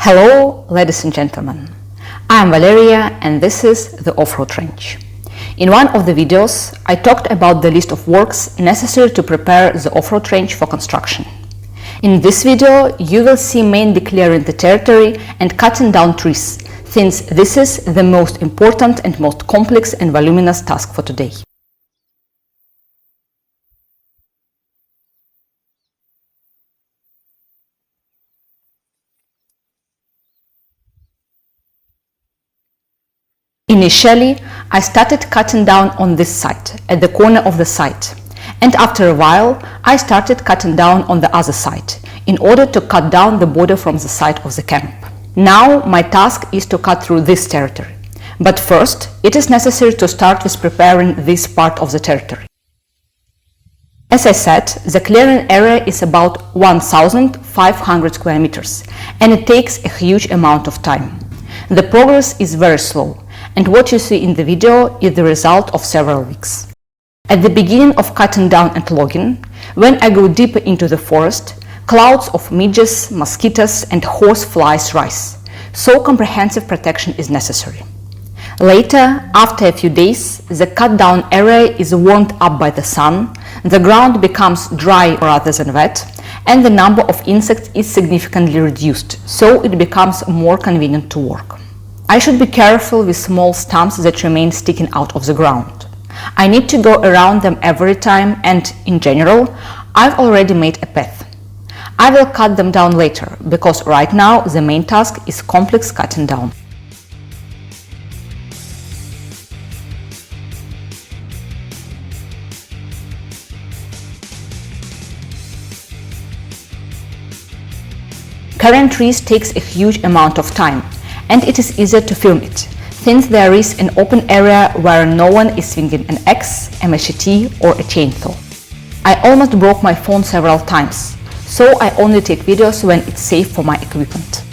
Hello, ladies and gentlemen. I'm Valeria and this is the Off-Road Trench. In one of the videos, I talked about the list of works necessary to prepare the off-road trench for construction. In this video, you will see mainly clearing the territory and cutting down trees, since this is the most important and most complex and voluminous task for today. Initially, I started cutting down on this side, at the corner of the site, and after a while, I started cutting down on the other side, in order to cut down the border from the side of the camp. Now, my task is to cut through this territory, but first, it is necessary to start with preparing this part of the territory. As I said, the clearing area is about 1,500 square meters, and it takes a huge amount of time. The progress is very slow, and what you see in the video is the result of several weeks. At the beginning of cutting down and logging, when I go deeper into the forest, clouds of midges, mosquitoes and horse flies rise, so comprehensive protection is necessary. Later, after a few days, the cut down area is warmed up by the sun, the ground becomes dry rather than wet, and the number of insects is significantly reduced, so it becomes more convenient to work. I should be careful with small stumps that remain sticking out of the ground. I need to go around them every time and, in general, I've already made a path. I will cut them down later, because right now the main task is complex cutting down. Cutting trees takes a huge amount of time, and it is easier to film it, since there is an open area where no one is swinging an axe, a machete or a chainsaw. I almost broke my phone several times, so I only take videos when it's safe for my equipment.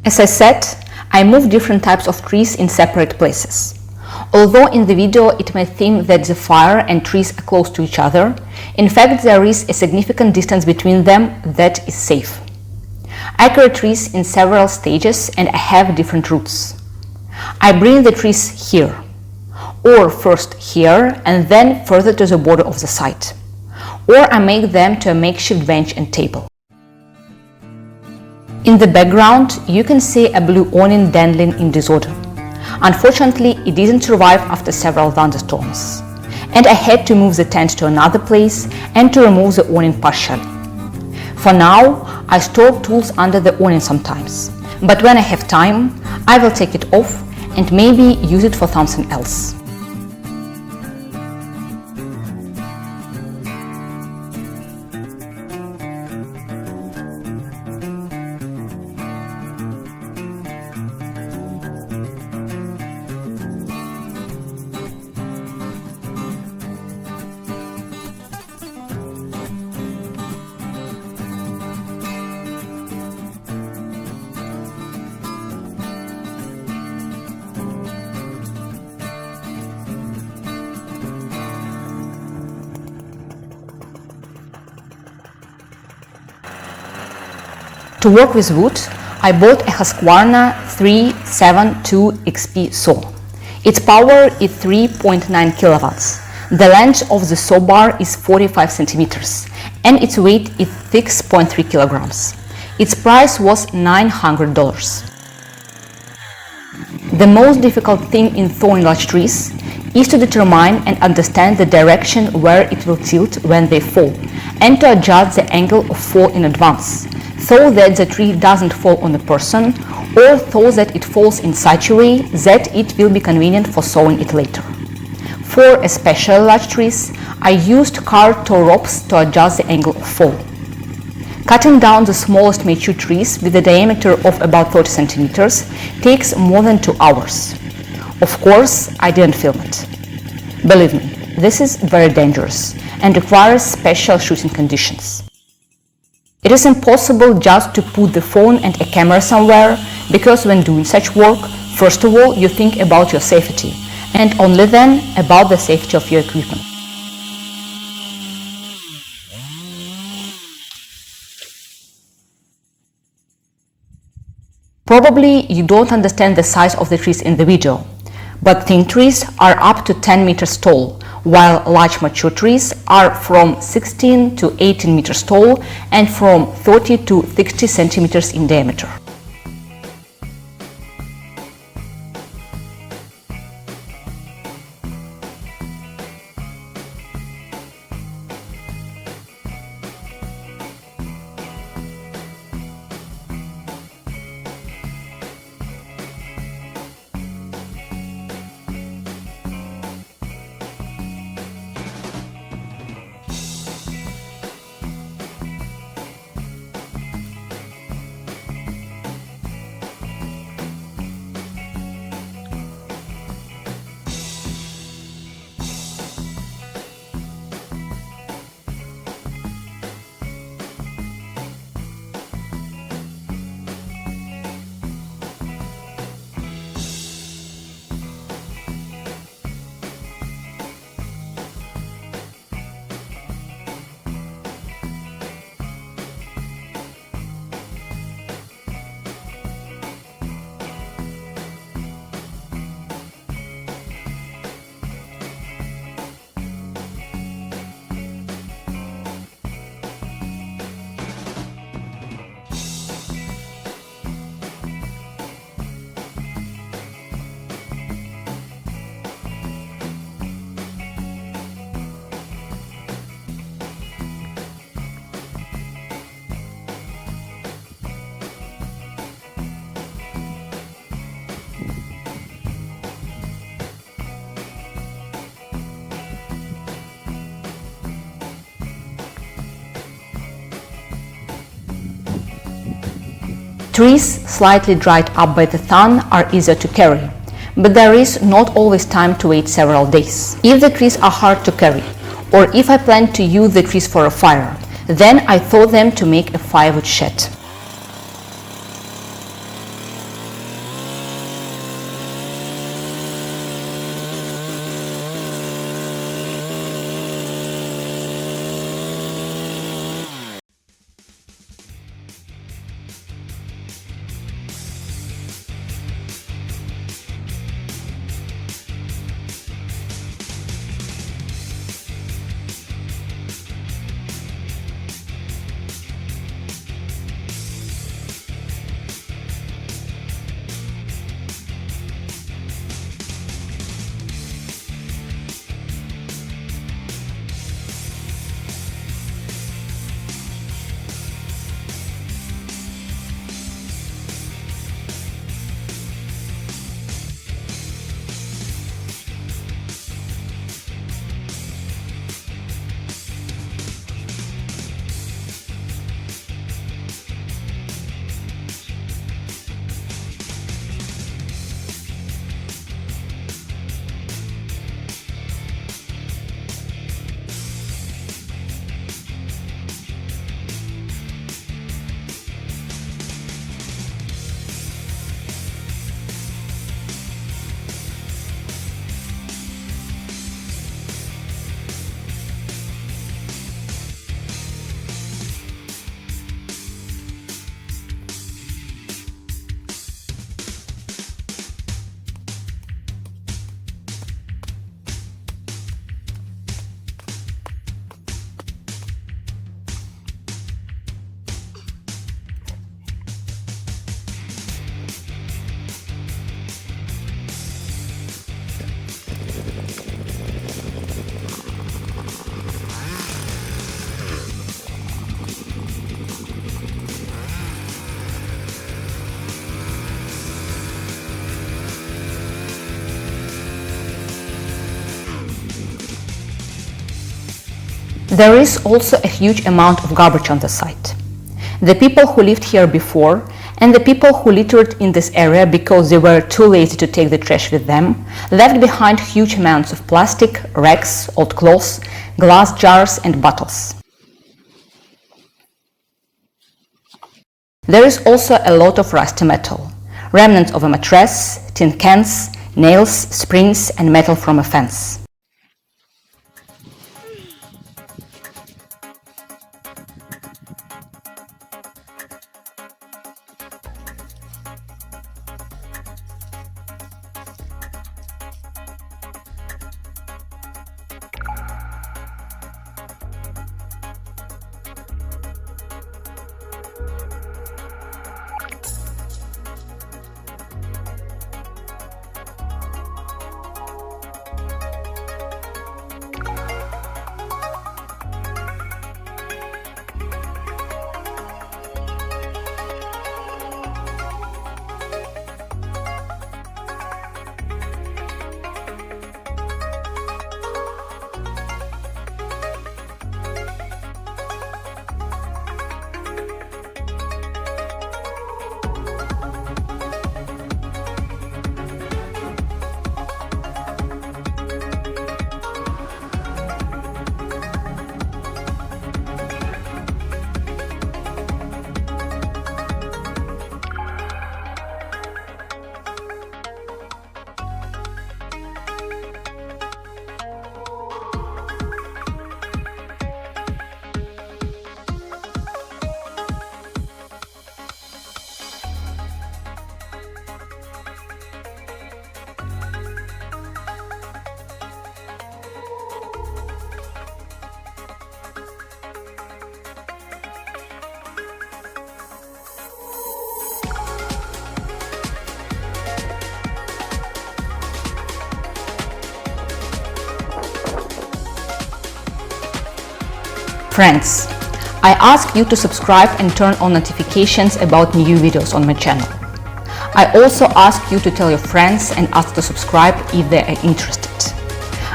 As I said, I move different types of trees in separate places. Although in the video it may seem that the fire and trees are close to each other, in fact there is a significant distance between them that is safe. I carry trees in several stages and I have different routes. I bring the trees here, or first here and then further to the border of the site, or I make them to a makeshift bench and table. In the background, you can see a blue awning dangling in disorder. Unfortunately, it didn't survive after several thunderstorms, and I had to move the tent to another place and to remove the awning partially. For now, I store tools under the awning sometimes, but when I have time, I will take it off and maybe use it for something else. To work with wood, I bought a Husqvarna 372 XP saw. Its power is 3.9 kilowatts. The length of the saw bar is 45 centimeters and its weight is 6.3 kilograms. Its price was $900. The most difficult thing in sawing large trees is to determine and understand the direction where it will tilt when they fall, and to adjust the angle of fall in advance, so that the tree doesn't fall on a person, or so that it falls in such a way that it will be convenient for sawing it later. For especially large trees, I used car tow ropes to adjust the angle of fall. Cutting down the smallest mature trees with a diameter of about 30 centimeters takes more than 2 hours. Of course, I didn't film it. Believe me, this is very dangerous and requires special shooting conditions. It is impossible just to put the phone and a camera somewhere, because when doing such work, first of all, you think about your safety, and only then about the safety of your equipment. Probably you don't understand the size of the trees in the video, but thin trees are up to 10 meters tall, while large mature trees are from 16 to 18 meters tall and from 30 to 60 centimeters in diameter. Trees slightly dried up by the sun are easier to carry, but there is not always time to wait several days. If the trees are hard to carry, or if I plan to use the trees for a fire, then I thaw them to make a firewood shed. There is also a huge amount of garbage on the site. The people who lived here before and the people who littered in this area because they were too lazy to take the trash with them left behind huge amounts of plastic, rags, old clothes, glass jars and bottles. There is also a lot of rusty metal, remnants of a mattress, tin cans, nails, springs and metal from a fence. Friends, I ask you to subscribe and turn on notifications about new videos on my channel. I also ask you to tell your friends and ask to subscribe if they are interested.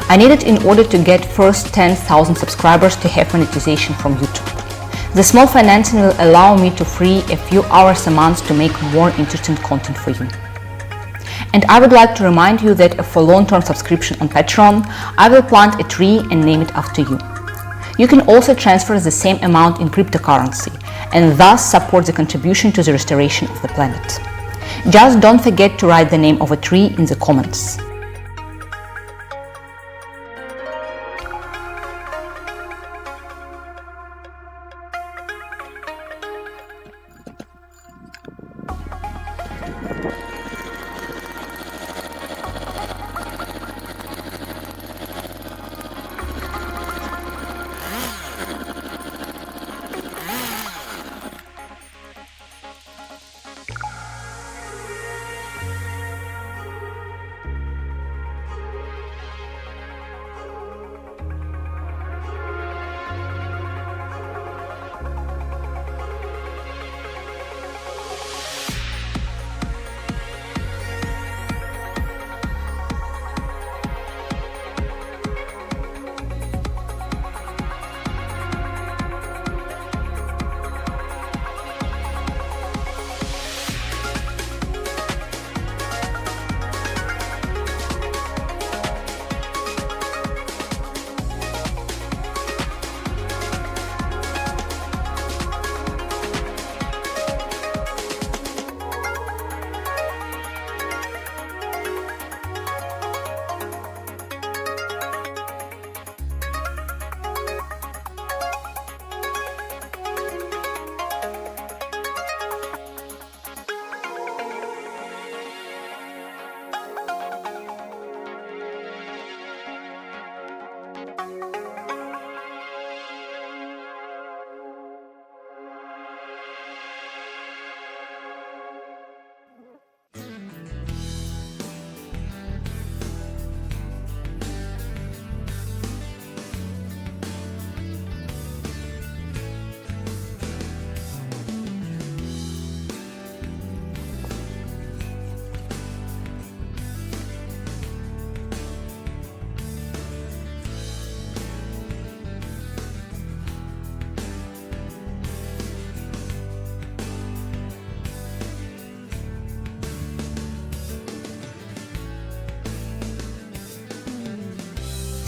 I need it in order to get first 10,000 subscribers to have monetization from YouTube. The small financing will allow me to free a few hours a month to make more interesting content for you. And I would like to remind you that for long-term subscription on Patreon, I will plant a tree and name it after you. You can also transfer the same amount in cryptocurrency and thus support the contribution to the restoration of the planet. Just don't forget to write the name of a tree in the comments.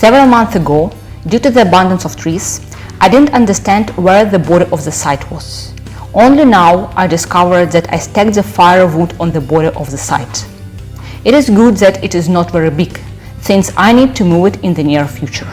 Several months ago, due to the abundance of trees, I didn't understand where the border of the site was. Only now I discovered that I stacked the firewood on the border of the site. It is good that it is not very big, since I need to move it in the near future.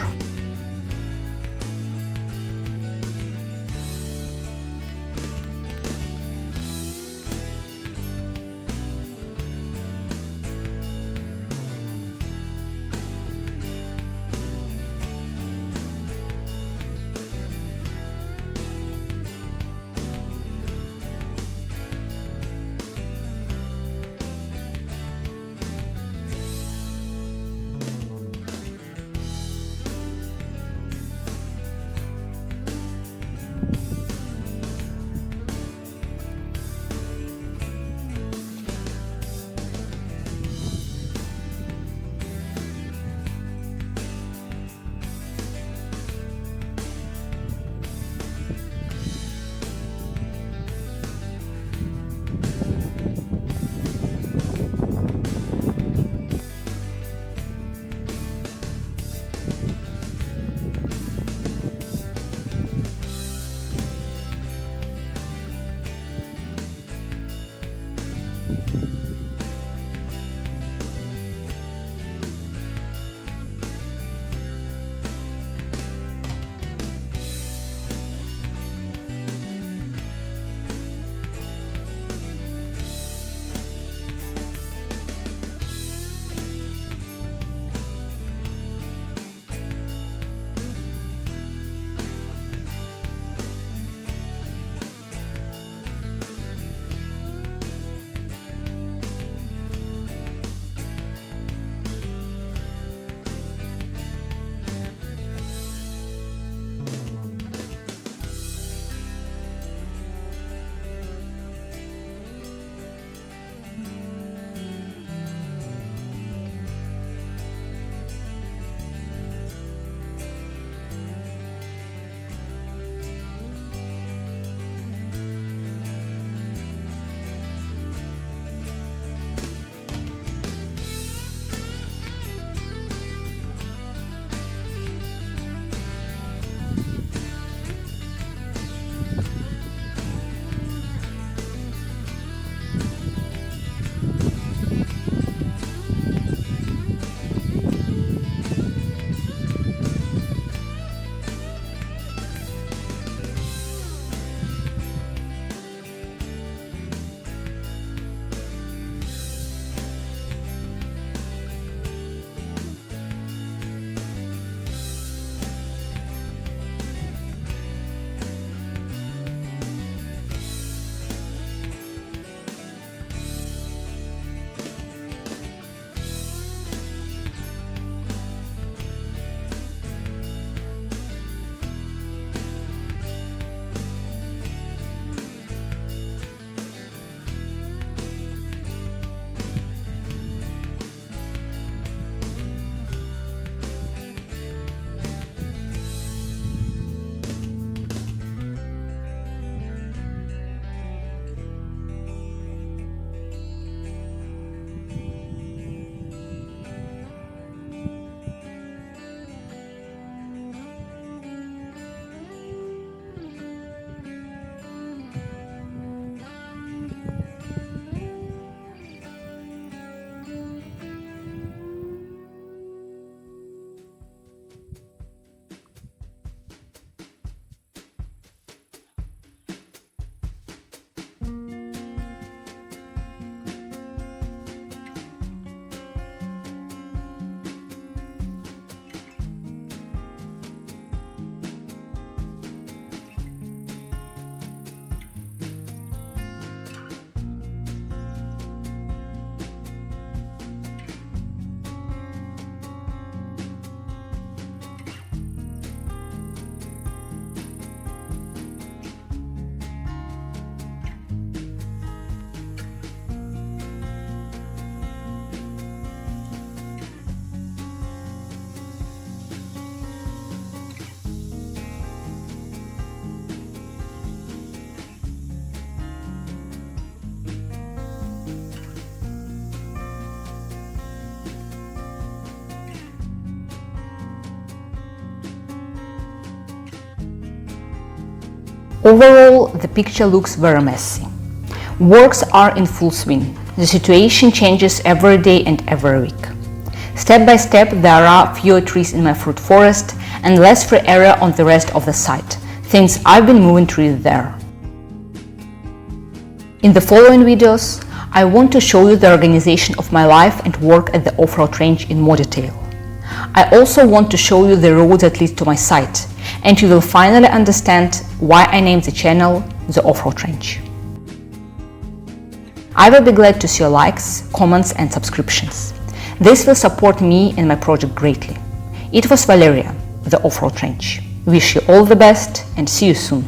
Overall, the picture looks very messy. Works are in full swing. The situation changes every day and every week. Step by step, there are fewer trees in my fruit forest and less free area on the rest of the site, since I've been moving trees there. In the following videos, I want to show you the organization of my life and work at the off-road range in more detail. I also want to show you the road that leads to my site, and you will finally understand why I named the channel The Off-Road Range. I will be glad to see your likes, comments and subscriptions. This will support me and my project greatly. It was Valeria, The Off-Road Range. Wish you all the best and see you soon.